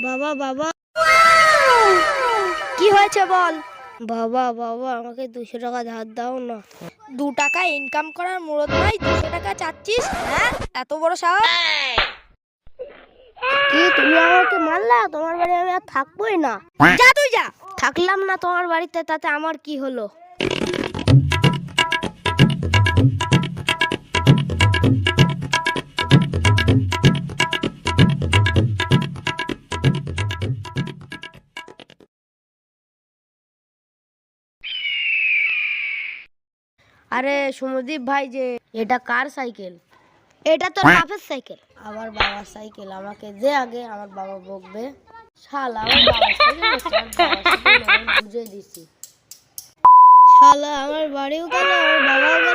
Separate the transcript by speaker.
Speaker 1: বাবা বাবা,
Speaker 2: কি হয়েছে বল?
Speaker 1: বাবা বাবা আমাকে 200 টাকা ধার দাও না।
Speaker 2: 2 টাকা ইনকাম করার মুরত নাই, 200 টাকা চাচ্ছিস? হ্যাঁ, এত বড় সাহস?
Speaker 1: কি তুমি আমাকে মারলা? তোমার বাড়ি আমি আর থাকবোই না।
Speaker 2: যা তুই যা।
Speaker 1: থাকলাম না তোমার বাড়িতে, তাতে আমার কি হলো? আরে সুমদীপ ভাই, যে এটা কার সাইকেল?
Speaker 2: এটা তোর বাপের সাইকেল।
Speaker 1: আমার বাবার সাইকেল। আমাকে দে আগে, আমার বাবা বকবে। শালা আমার বাবার সাইকেল বুঝে দিছি। শালা আমার বাড়িও গেল, আমার বাবাও গেল।